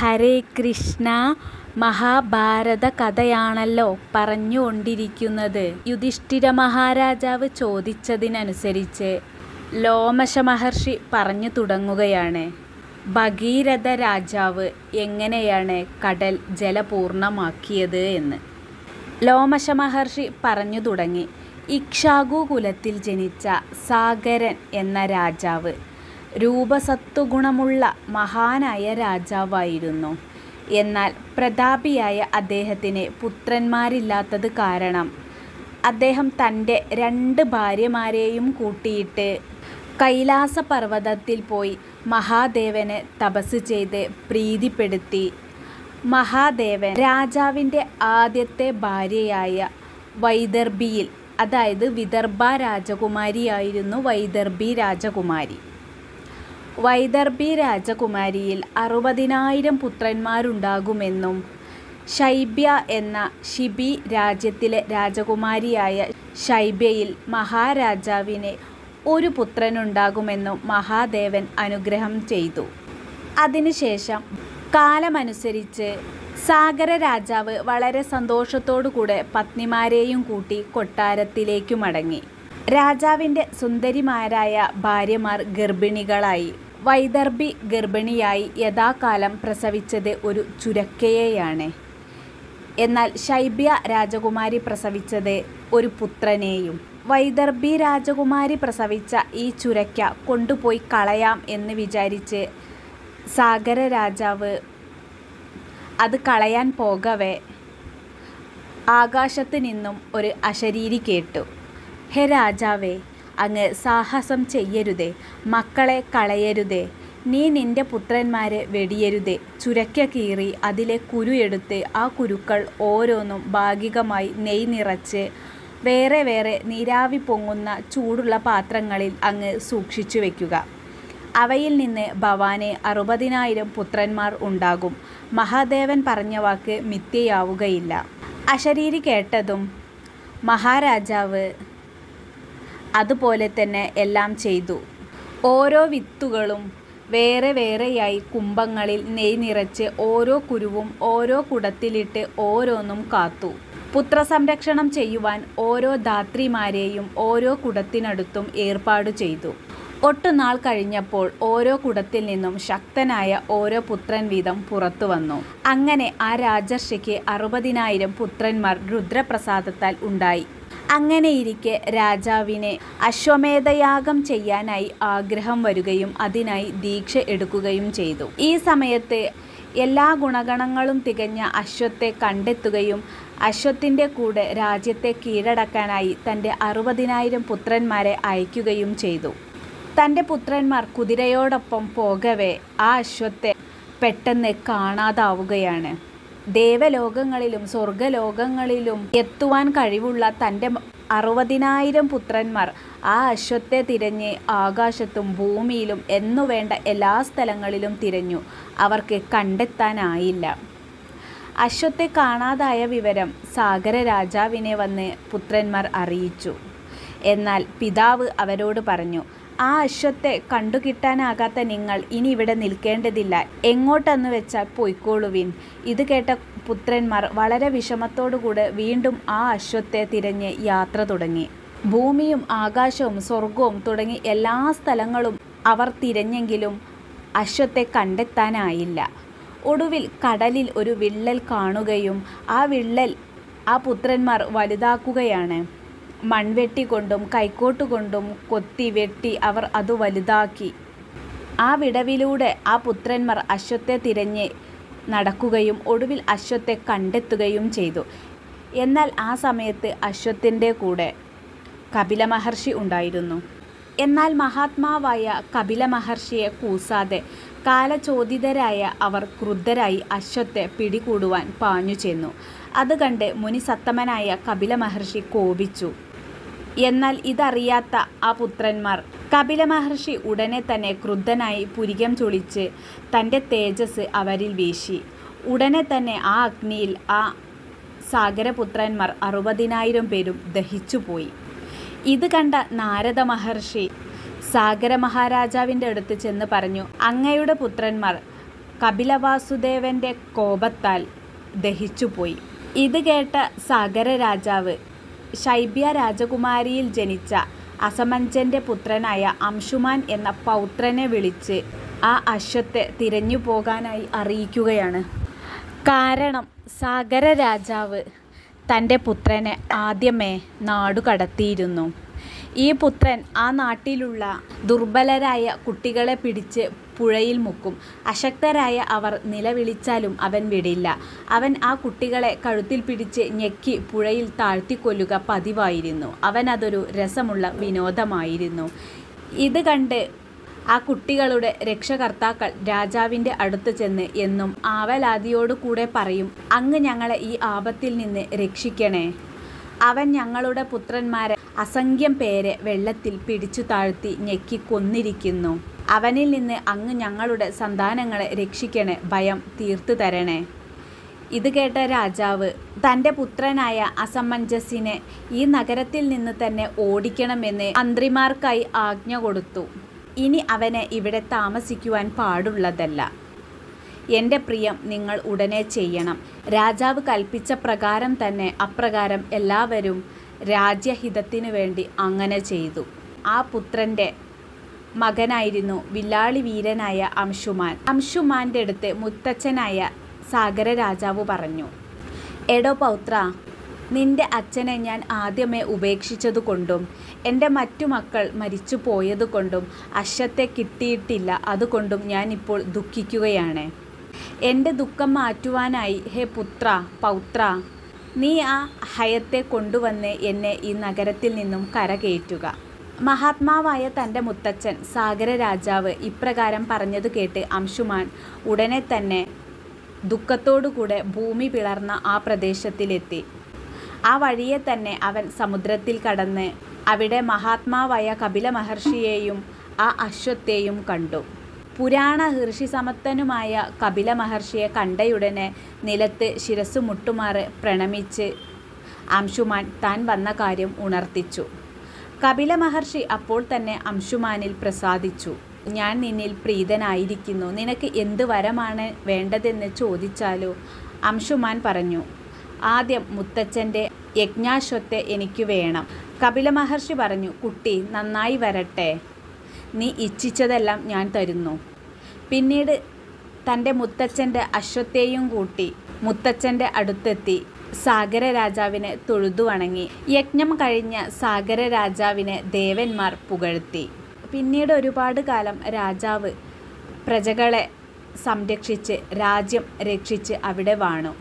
ഹരേ കൃഷ്ണ. മഹാഭാരത കഥയാണല്ലോ പറഞ്ഞുകൊണ്ടിരിക്കുന്നത്. യുധിഷ്ഠിര മഹാരാജാവ് ചോദിച്ചതിനനുസരിച്ച് ലോമശ മഹർഷി പറഞ്ഞു തുടങ്ങുകയാണ്. ഭഗീരഥ രാജാവ് എങ്ങനെയാണ് കടൽ ജലപൂർണമാക്കിയത് എന്ന്. ലോമശ മഹർഷി പറഞ്ഞു തുടങ്ങി. ഇക്ഷ്വാകു കുലത്തിൽ ജനിച്ച സാഗരൻ എന്ന രാജാവ് രൂപസത്വഗുണമുള്ള മഹാനായ രാജാവായിരുന്നു. എന്നാൽ പ്രതാപിയായ അദ്ദേഹത്തിന് പുത്രന്മാരില്ലാത്തത് കാരണം അദ്ദേഹം തൻ്റെ 2 ഭാര്യമാരെയും കൂട്ടിയിട്ട് കൈലാസപർവ്വതത്തിൽ പോയി മഹാദേവനെ തപസ് ചെയ്ത് പ്രീതിപ്പെടുത്തി. മഹാദേവൻ രാജാവിൻ്റെ ആദ്യത്തെ ഭാര്യയായ വൈദർഭിയിൽ, അതായത് വിദർഭ രാജകുമാരിയായിരുന്നു വൈദർഭി രാജകുമാരി. വൈദർഭി രാജകുമാരിയിൽ 60,000 പുത്രന്മാരുണ്ടാകുമെന്നും ശൈബ്യ എന്ന ശിബി രാജ്യത്തിലെ രാജകുമാരിയായ ശൈബ്യയിൽ മഹാരാജാവിന് 1 പുത്രനുണ്ടാകുമെന്നും മഹാദേവൻ അനുഗ്രഹം ചെയ്തു. അതിനുശേഷം കാലമനുസരിച്ച് സാഗര രാജാവ് വളരെ സന്തോഷത്തോടുകൂടെ പത്നിമാരെയും കൂട്ടി കൊട്ടാരത്തിലേക്കു മടങ്ങി. രാജാവിൻ്റെ സുന്ദരിമാരായ ഭാര്യമാർ ഗർഭിണികളായി. വൈദർഭി ഗർഭിണിയായി യഥാകാലം പ്രസവിച്ചത് ഒരു ചുരക്കയെയാണ്. എന്നാൽ ശൈബ്യ രാജകുമാരി പ്രസവിച്ചത് ഒരു പുത്രനെയും. വൈദർഭി രാജകുമാരി പ്രസവിച്ച ഈ ചുരക്ക കൊണ്ടുപോയി കളയാം എന്ന് വിചാരിച്ച് സാഗര രാജാവ് അത് കളയാൻ പോകവേ ആകാശത്ത് നിന്നും ഒരു അശരീരി കേട്ടു. ഹേ രാജാവേ, അങ്ങ് സാഹസം ചെയ്യരുതേ, മക്കളെ കളയരുതേ, നീ നിൻ്റെ പുത്രന്മാരെ വെടിയരുതേ. ചുരക്ക കീറി അതിലെ കുരു എടുത്ത് ആ കുരുക്കൾ ഓരോന്നും ഭാഗികമായി നെയ്യ് നിറച്ച് വേറെ വേറെ നീരാവി പൊങ്ങുന്ന ചൂടുള്ള പാത്രങ്ങളിൽ അങ്ങ് സൂക്ഷിച്ചു വയ്ക്കുക. അവയിൽ നിന്ന് ഭവാന് 60,000 പുത്രന്മാർ ഉണ്ടാകും. മഹാദേവൻ പറഞ്ഞ വാക്ക് മിഥ്യയാവുകയില്ല. അശരീരി കേട്ടതും മഹാരാജാവ് അതുപോലെ തന്നെ എല്ലാം ചെയ്തു. ഓരോ വിത്തുകളും വേറെ വേറെയായി കുംഭങ്ങളിൽ നെയ്യ് നിറച്ച് ഓരോ കുരുവും ഓരോ കുടത്തിലിട്ട് ഓരോന്നും കാത്തു. പുത്രസംരക്ഷണം ചെയ്യുവാൻ ഓരോ ധാത്രിമാരെയും ഓരോ കുടത്തിനടുത്തും ഏർപ്പാടു ചെയ്തു. ഒട്ടുനാൾ കഴിഞ്ഞപ്പോൾ ഓരോ കുടത്തിൽ നിന്നും ശക്തനായ ഓരോ പുത്രൻ വീതം പുറത്തു വന്നു. അങ്ങനെ ആ രാജർഷിക്ക് 60,000 പുത്രന്മാർ രുദ്രപ്രസാദത്താൽ ഉണ്ടായി. അങ്ങനെയിരിക്കെ രാജാവിന് അശ്വമേധയാഗം ചെയ്യാനായി ആഗ്രഹം വരികയും അതിനായി ദീക്ഷ എടുക്കുകയും ചെയ്തു. ഈ സമയത്ത് എല്ലാ ഗുണഗണങ്ങളും തികഞ്ഞ അശ്വത്തെ കണ്ടെത്തുകയും അശ്വത്തിൻ്റെ കൂടെ രാജ്യത്തെ കീഴടക്കാനായി തൻ്റെ 60,000 പുത്രന്മാരെ അയക്കുകയും ചെയ്തു. തൻ്റെ പുത്രന്മാർ കുതിരയോടൊപ്പം പോകവേ ആ അശ്വത്തെ പെട്ടെന്ന് കാണാതാവുകയാണ്. ദേവലോകങ്ങളിലും സ്വർഗലോകങ്ങളിലും എത്തുവാൻ കഴിവുള്ള തൻ്റെ 60,000 പുത്രന്മാർ ആ അശ്വത്തെ തിരഞ്ഞ് ആകാശത്തും ഭൂമിയിലും എന്നുവേണ്ട എല്ലാ സ്ഥലങ്ങളിലും തിരഞ്ഞു. അവർക്ക് കണ്ടെത്താനായില്ല. അശ്വത്തെ കാണാതായ വിവരം സാഗര രാജാവിനെ വന്ന് പുത്രന്മാർ അറിയിച്ചു. എന്നാൽ പിതാവ് അവരോട് പറഞ്ഞു, ആ അശ്വത്തെ കണ്ടുകിട്ടാനാകാത്ത നിങ്ങൾ ഇനി ഇവിടെ നിൽക്കേണ്ടതില്ല, എങ്ങോട്ടെന്ന് വെച്ചാൽ പൊയ്ക്കോളുവിൻ. ഇത് കേട്ട പുത്രന്മാർ വളരെ വിഷമത്തോടുകൂടെ വീണ്ടും ആ അശ്വത്തെ തിരഞ്ഞ് യാത്ര തുടങ്ങി. ഭൂമിയും ആകാശവും സ്വർഗവും തുടങ്ങി എല്ലാ സ്ഥലങ്ങളും അവർ തിരഞ്ഞെങ്കിലും അശ്വത്തെ കണ്ടെത്താനായില്ല. ഒടുവിൽ കടലിൽ ഒരു വിള്ളൽ കാണുകയും ആ വിള്ളൽ ആ പുത്രന്മാർ വലുതാക്കുകയാണ്. മൺവെട്ടി കൊണ്ടും കൈക്കോട്ടുകൊണ്ടും കൊത്തി വെട്ടി അവർ അത് വലുതാക്കി. ആ വിടവിലൂടെ ആ പുത്രന്മാർ അശ്വത്തെ തിരഞ്ഞ് നടക്കുകയും ഒടുവിൽ അശ്വത്തെ കണ്ടെത്തുകയും ചെയ്തു. എന്നാൽ ആ സമയത്ത് അശ്വത്തിൻ്റെ കൂടെ കപില മഹർഷി ഉണ്ടായിരുന്നു. എന്നാൽ മഹാത്മാവായ കപില മഹർഷിയെ കൂസാതെ കാലചോദിതരായ അവർ ക്രുദ്ധരായി അശ്വത്തെ പിടികൂടുവാൻ പാഞ്ഞു ചെന്നു. അത് കണ്ട് മുനിസത്തമനായ കപില മഹർഷി കോപിച്ചു. എന്നാൽ ഇതറിയാത്ത ആ പുത്രന്മാർ കപില മഹർഷി ഉടനെ തന്നെ ക്രുദ്ധനായി പുരികം ചുളിച്ച് തൻ്റെ തേജസ് അവരിൽ വീശി. ഉടനെ തന്നെ ആ അഗ്നിയിൽ ആ സാഗരപുത്രന്മാർ 60,000 പേരും ദഹിച്ചുപോയി. ഇത് കണ്ട നാരദ മഹർഷി സാഗര മഹാരാജാവിൻ്റെ അടുത്ത് ചെന്ന് പറഞ്ഞു, അങ്ങയുടെ പുത്രന്മാർ കപിലവാസുദേവൻ്റെ കോപത്താൽ ദഹിച്ചുപോയി. ഇത് കേട്ട സാഗര രാജാവ് ശൈബ്യ രാജകുമാരിയിൽ ജനിച്ച അസമഞ്ജൻ്റെ പുത്രനായ അംശുമാൻ എന്ന പൗത്രനെ വിളിച്ച് ആ അശ്വത്തെ തിരഞ്ഞു പോകാനായി അറിയിക്കുകയാണ്. കാരണം സാഗര രാജാവ് തൻ്റെ പുത്രനെ ആദ്യമേ നാടുകടത്തിയിരുന്നു. ഈ പുത്രൻ ആ നാട്ടിലുള്ള ദുർബലരായ കുട്ടികളെ പിടിച്ച് പുഴയിൽ മുക്കും. അശക്തരായ അവർ നിലവിളിച്ചാലും അവൻ വിടില്ല. അവൻ ആ കുട്ടികളെ കഴുത്തിൽ പിടിച്ച് ഞെക്കി പുഴയിൽ താഴ്ത്തിക്കൊല്ലുക പതിവായിരുന്നു. അവനതൊരു രസമുള്ള വിനോദമായിരുന്നു. ഇത് കണ്ട് ആ കുട്ടികളുടെ രക്ഷകർത്താക്കൾ രാജാവിൻ്റെ അടുത്ത് ചെന്ന് എന്നും ആവലാതിയോടുകൂടെ പറയും, അങ്ങ് ഞങ്ങളെ ഈ ആപത്തിൽ നിന്ന് രക്ഷിക്കണേ. അവൻ ഞങ്ങളുടെ പുത്രന്മാരെ അസംഖ്യം പേരെ വെള്ളത്തിൽ പിടിച്ചു താഴ്ത്തി ഞെക്കി കൊന്നിരിക്കുന്നു. അവനിൽ നിന്ന് അങ്ങ് ഞങ്ങളുടെ സന്താനങ്ങളെ രക്ഷിക്കണേ, ഭയം തീർത്തു തരണേ. ഇത് കേട്ട രാജാവ് തൻ്റെ പുത്രനായ അസമഞ്ജസിനെ ഈ നഗരത്തിൽ നിന്ന് തന്നെ ഓടിക്കണമെന്ന് മന്ത്രിമാർക്കായി ആജ്ഞ കൊടുത്തു. ഇനി അവനെ ഇവിടെ താമസിക്കുവാൻ പാടുള്ളതല്ല. എൻ്റെ പ്രിയം നിങ്ങൾ ഉടനെ ചെയ്യണം. രാജാവ് കൽപ്പിച്ച പ്രകാരം തന്നെ അപ്രകാരം എല്ലാവരും രാജ്യഹിതത്തിനു വേണ്ടി അങ്ങനെ ചെയ്തു. ആ പുത്രൻ്റെ മകനായിരുന്നു വില്ലാളി വീരനായ അംശുമാൻ. അംശുമാൻ്റെ അടുത്ത് മുത്തച്ഛനായ സാഗര രാജാവ് പറഞ്ഞു, എടോ പൗത്ര, നിന്റെ അച്ഛനെ ഞാൻ ആദ്യമേ ഉപേക്ഷിച്ചതുകൊണ്ടും എൻ്റെ മറ്റു മക്കൾ മരിച്ചു പോയതുകൊണ്ടും അശ്വത്തെ കിട്ടിയിട്ടില്ല. അതുകൊണ്ടും ഞാനിപ്പോൾ ദുഃഖിക്കുകയാണ്. എൻ്റെ ദുഃഖം മാറ്റുവാനായി ഹേ പുത്ര, പൗത്ര, നീ ആ ഹയത്തെ കൊണ്ടുവന്ന് എന്നെ ഈ നഗരത്തിൽ നിന്നും കരകയറ്റുക. മഹാത്മാവായ തൻ്റെ മുത്തച്ഛൻ സാഗര രാജാവ് ഇപ്രകാരം പറഞ്ഞത് കേട്ട് അംശുമാൻ ഉടനെ തന്നെ ദുഃഖത്തോടുകൂടെ ഭൂമി പിളർന്ന ആ പ്രദേശത്തിലെത്തി. ആ വഴിയെ തന്നെ അവൻ സമുദ്രത്തിൽ കടന്ന് അവിടെ മഹാത്മാവായ കപില മഹർഷിയെയും ആ അശ്വത്തെയും കണ്ടു. പുരാണ ഋഷിസമത്തനുമായ കപില മഹർഷിയെ കണ്ടയുടനെ നിലത്ത് ശിരസ്സു മുട്ടുമാറ് പ്രണമിച്ച് അംശുമാൻ താൻ വന്ന കാര്യം ഉണർത്തിച്ചു. കപില മഹർഷി അപ്പോൾ തന്നെ അംശുമാനിൽ പ്രസാദിച്ചു. ഞാൻ നിന്നിൽ പ്രീതനായിരിക്കുന്നു. നിനക്ക് എന്ത് വരമാണ് വേണ്ടതെന്ന് ചോദിച്ചാലോ? അംശുമാൻ പറഞ്ഞു, ആദ്യം മുത്തച്ഛൻ്റെ യജ്ഞാശ്വത്തെ എനിക്ക് വേണം. കപില മഹർഷി പറഞ്ഞു, കുട്ടി നന്നായി വരട്ടെ, നീ ഇച്ഛിച്ചതെല്ലാം ഞാൻ തരുന്നു. പിന്നീട് തൻ്റെ മുത്തച്ഛൻ്റെ അശ്വത്തെയും കൂട്ടി മുത്തച്ഛൻ്റെ അടുത്തെത്തി സാഗര രാജാവിനെ തൊഴുതു വണങ്ങി. യജ്ഞം കഴിഞ്ഞ സാഗര രാജാവിനെ ദേവന്മാർ പുകഴ്ത്തി. പിന്നീട് ഒരുപാട് കാലം രാജാവ് പ്രജകളെ സംരക്ഷിച്ച് രാജ്യം രക്ഷിച്ച് അവിടെ വാണു.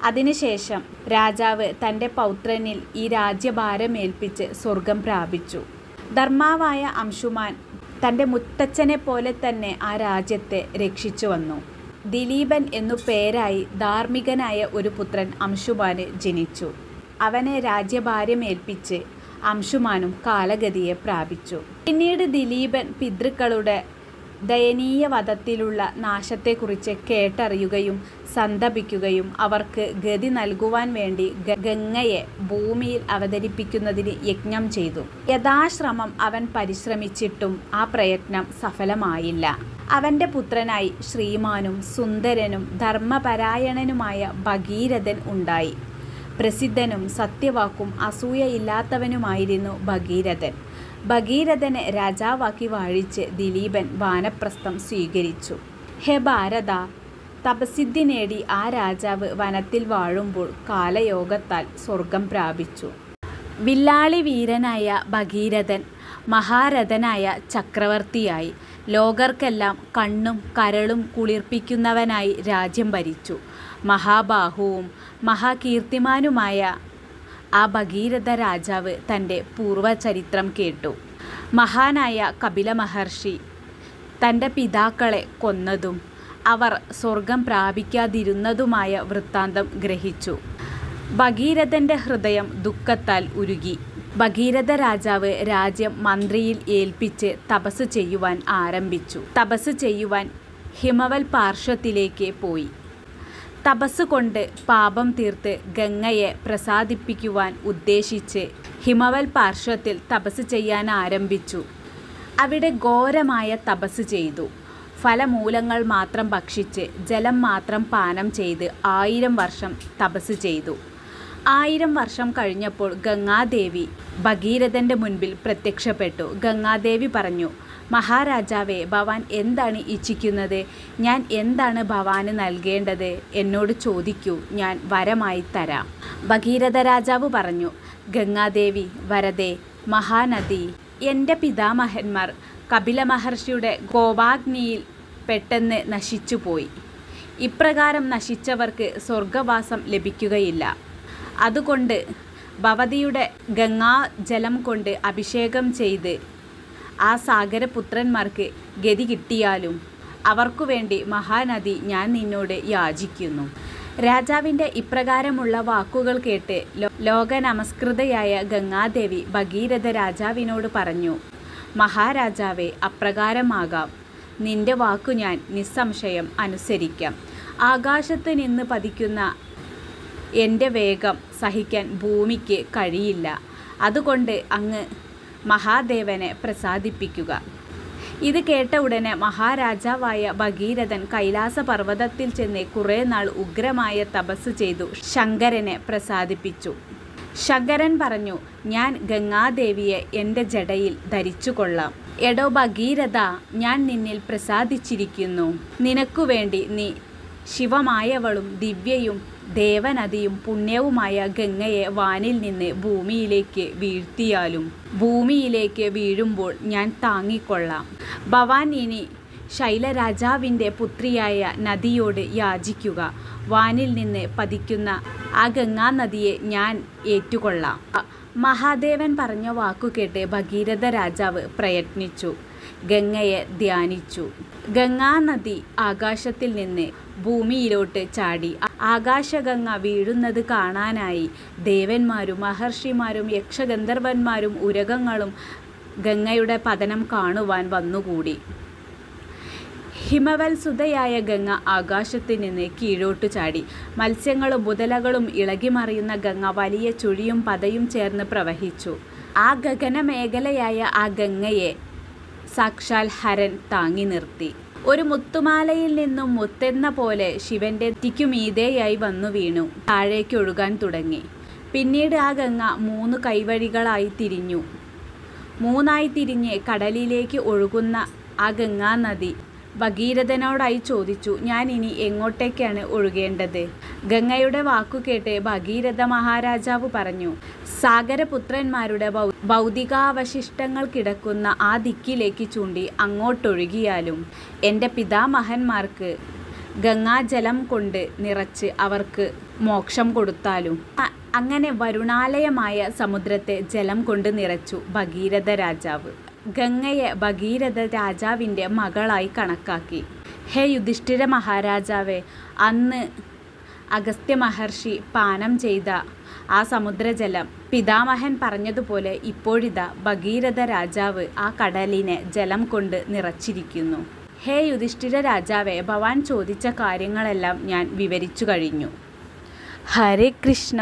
അതിനുശേഷം രാജാവ് തൻ്റെ പൗത്രനിൽ ഈ രാജ്യഭാരമേൽപ്പിച്ച് സ്വർഗം പ്രാപിച്ചു. ധർമ്മാവായ അംശുമാൻ തൻ്റെ മുത്തച്ഛനെ പോലെ തന്നെ ആ രാജ്യത്തെ രക്ഷിച്ചു വന്നു. ദിലീപൻ എന്നു പേരായി ധാർമ്മികനായ ഒരു പുത്രൻ അംശുമാന് ജനിച്ചു. അവനെ രാജ്യഭാരമേൽപ്പിച്ച് അംശുമാനും കാലഗതിയെ പ്രാപിച്ചു. പിന്നീട് ദിലീപൻ പിതൃക്കളുടെ ദയനീയ വധത്തിലുള്ള നാശത്തെക്കുറിച്ച് കേട്ടറിയുകയും സന്തപിക്കുകയും അവർക്ക് ഗതി നൽകുവാൻ വേണ്ടി ഗംഗയെ ഭൂമിയിൽ അവതരിപ്പിക്കുന്നതിന് യജ്ഞം ചെയ്തു. യഥാശ്രമം അവൻ പരിശ്രമിച്ചിട്ടും ആ പ്രയത്നം സഫലമായില്ല. അവൻ്റെ പുത്രനായി ശ്രീമാനും സുന്ദരനും ധർമ്മപരായണനുമായ ഭഗീരഥൻ ഉണ്ടായി. പ്രസിദ്ധനും സത്യവാക്കും അസൂയയില്ലാത്തവനുമായിരുന്നു ഭഗീരഥൻ. ഭഗീരഥനെ രാജാവാക്കി വാഴിച്ച് ദിലീപൻ വാനപ്രസ്ഥം സ്വീകരിച്ചു. ഹേ ഭാരത, തപസിദ്ധി നേടി ആ രാജാവ് വനത്തിൽ വാഴുമ്പോൾ കാലയോഗത്താൽ സ്വർഗം പ്രാപിച്ചു. വില്ലാളി വീരനായ ഭഗീരഥൻ മഹാരഥനായ ചക്രവർത്തിയായി. ലോകർക്കെല്ലാം കണ്ണും കരളും കുളിർപ്പിക്കുന്നവനായി രാജ്യം ഭരിച്ചു. മഹാബാഹുവും മഹാകീർത്തിമാനുമായ ആ ഭഗീരഥ രാജാവ് തൻ്റെ പൂർവചരിത്രം കേട്ടു. മഹാനായ കപില മഹർഷി തൻ്റെ പിതാക്കളെ കൊന്നതും അവർ സ്വർഗം പ്രാപിക്കാതിരുന്നതുമായ വൃത്താന്തം ഗ്രഹിച്ചു. ഭഗീരഥൻ്റെ ഹൃദയം ദുഃഖത്താൽ ഉരുകി. ഭഗീരഥ രാജാവ് രാജ്യം മന്ത്രിയിൽ ഏൽപ്പിച്ച് തപസ് ചെയ്യുവാൻ ആരംഭിച്ചു. തപസ് ചെയ്യുവാൻ ഹിമവൽ പാർശ്വത്തിലേക്ക് പോയി. തപസ് കൊണ്ട് പാപം തീർത്ത് ഗംഗയെ പ്രസാദിപ്പിക്കുവാൻ ഉദ്ദേശിച്ച് ഹിമവൽ പാർശ്വത്തിൽ തപസ് ചെയ്യാൻ ആരംഭിച്ചു. അവിടെ ഘോരമായ തപസ് ചെയ്തു. ഫലമൂലങ്ങൾ മാത്രം ഭക്ഷിച്ച് ജലം മാത്രം പാനം ചെയ്ത് 1000 വർഷം തപസ് ചെയ്തു. 1000 വർഷം കഴിഞ്ഞപ്പോൾ ഗംഗാദേവി ഭഗീരഥൻ്റെ മുൻപിൽ പ്രത്യക്ഷപ്പെട്ടു. ഗംഗാദേവി പറഞ്ഞു, മഹാരാജാവേ, ഭവാൻ എന്താണ് ഇച്ഛിക്കുന്നത്? ഞാൻ എന്താണ് ഭവാന് നൽകേണ്ടത്? എന്നോട് ചോദിക്കൂ, ഞാൻ വരമായി തരാം. ഭഗീരഥ രാജാവ് പറഞ്ഞു, ഗംഗാദേവി, വരദേ, മഹാനദി, എൻ്റെ പിതാമഹന്മാർ കപില മഹർഷിയുടെ കോപാഗ്നിയിൽ പെട്ടെന്ന് നശിച്ചുപോയി. ഇപ്രകാരം നശിച്ചവർക്ക് സ്വർഗവാസം ലഭിക്കുകയില്ല. അതുകൊണ്ട് ഭവതിയുടെ ഗംഗാജലം കൊണ്ട് അഭിഷേകം ചെയ്ത് ആ സാഗരപുത്രന്മാർക്ക് ഗതി കിട്ടിയാലും അവർക്കു വേണ്ടി മഹാനദി ഞാൻ നിന്നോട് യാചിക്കുന്നു. രാജാവിൻ്റെ ഇപ്രകാരമുള്ള വാക്കുകൾ കേട്ട് ലോകനമസ്കൃതയായ ഗംഗാദേവി ഭഗീരഥ രാജാവിനോട് പറഞ്ഞു, മഹാരാജാവേ, അപ്രകാരമാകാം. നിന്റെ വാക്കു ഞാൻ നിസ്സംശയം അനുസരിക്കാം. ആകാശത്ത് നിന്ന് പതിക്കുന്ന എൻ്റെ വേഗം സഹിക്കാൻ ഭൂമിക്ക് കഴിയില്ല. അതുകൊണ്ട് അങ്ങ് മഹാദേവനെ പ്രസാദിപ്പിക്കുക. ഇത് കേട്ട ഉടനെ മഹാരാജാവായ ഭഗീരഥൻ കൈലാസപർവ്വതത്തിൽ ചെന്ന് കുറേ നാൾ ഉഗ്രമായ തപസ് ചെയ്തു ശങ്കരനെ പ്രസാദിപ്പിച്ചു. ശങ്കരൻ പറഞ്ഞു, ഞാൻ ഗംഗാദേവിയെ എൻ്റെ ജടയിൽ ധരിച്ചു കൊള്ളാം. എടോ ഭഗീരഥ, ഞാൻ നിന്നിൽ പ്രസാദിച്ചിരിക്കുന്നു. നിനക്കു വേണ്ടി നീ ശിവമായവളും ദിവ്യയും ദേവനദിയും പുണ്യവുമായ ഗംഗയെ വാനിൽ നിന്ന് ഭൂമിയിലേക്ക് വീഴ്ത്തിയാലും ഭൂമിയിലേക്ക് വീഴുമ്പോൾ ഞാൻ താങ്ങിക്കൊള്ളാം. ഭവാൻ ഇനി ശൈലരാജാവിൻ്റെ പുത്രിയായ നദിയോട് യാചിക്കുക. വാനിൽ നിന്ന് പതിക്കുന്ന ആ ഗംഗാനദിയെ ഞാൻ ഏറ്റുകൊള്ളാം. മഹാദേവൻ പറഞ്ഞ വാക്കുകേട്ട് ഭഗീരഥ രാജാവ് പ്രയത്നിച്ചു. ഗംഗയെ ധ്യാനിച്ചു. ഗംഗാനദി ആകാശത്തിൽ നിന്ന് ഭൂമിയിലോട്ട് ചാടി. ആകാശഗംഗ വീഴുന്നത് കാണാനായി ദേവന്മാരും മഹർഷിമാരും യക്ഷഗന്ധർവന്മാരും ഉരകങ്ങളും ഗംഗയുടെ പതനം കാണുവാൻ വന്നുകൂടി. ഹിമവത്സുതയായ ഗംഗ ആകാശത്തിൽ നിന്ന് കീഴോട്ടു ചാടി. മത്സ്യങ്ങളും മുതലകളും ഇളകിമറിയുന്ന ഗംഗ വലിയ ചുഴിയും പതയും ചേർന്ന് പ്രവഹിച്ചു. ആ ഗഗനമേഖലയായ ആ ഗംഗയെ സാക്ഷാൽ ഹരൻ താങ്ങി നിർത്തി. ഒരു മുത്തുമാലയിൽ നിന്നും മുത്തെന്ന പോലെ ശിവന്റെ തിക്കുമീതെയായി വന്നു വീണു താഴേക്ക് ഒഴുകാൻ തുടങ്ങി. പിന്നീട് ആ ഗംഗ 3 കൈവഴികളായി തിരിഞ്ഞു. 3ആയി തിരിഞ്ഞ് കടലിലേക്ക് ഒഴുകുന്ന ആ ഗംഗാനദി ഭഗീരഥനോടായി ചോദിച്ചു, ഞാൻ ഇനി എങ്ങോട്ടേക്കാണ് ഒഴുകേണ്ടത്? ഗംഗയുടെ വാക്കുകേട്ട് ഭഗീരഥ മഹാരാജാവ് പറഞ്ഞു, സാഗരപുത്രന്മാരുടെ ഭൗതികാവശിഷ്ടങ്ങൾ കിടക്കുന്ന ആ ദിക്കിലേക്ക് ചൂണ്ടി അങ്ങോട്ടൊഴുകിയാലും എൻ്റെ പിതാമഹന്മാർക്ക് ഗംഗാജലം കൊണ്ട് നിറച്ച് അവർക്ക് മോക്ഷം കൊടുത്താലും. അങ്ങനെ വരുണാലയമായ സമുദ്രത്തെ ജലം കൊണ്ട് നിറച്ചു ഭഗീരഥ രാജാവ്. ഗംഗയെ ഭഗീരഥ രാജാവിൻ്റെ മകളായി കണക്കാക്കി. ഹേ യുധിഷ്ഠിര മഹാരാജാവേ, അന്ന് അഗസ്ത്യ മഹർഷി പാനം ചെയ്ത ആ സമുദ്രജലം പിതാമഹൻ പറഞ്ഞതുപോലെ ഇപ്പോഴിതാ ഭഗീരഥ രാജാവ് ആ കടലിനെ ജലം കൊണ്ട് നിറച്ചിരിക്കുന്നു. ഹേ യുധിഷ്ഠിര രാജാവേ, ഭവാൻ ചോദിച്ച കാര്യങ്ങളെല്ലാം ഞാൻ വിവരിച്ചു കഴിഞ്ഞു. ഹരേ കൃഷ്ണ.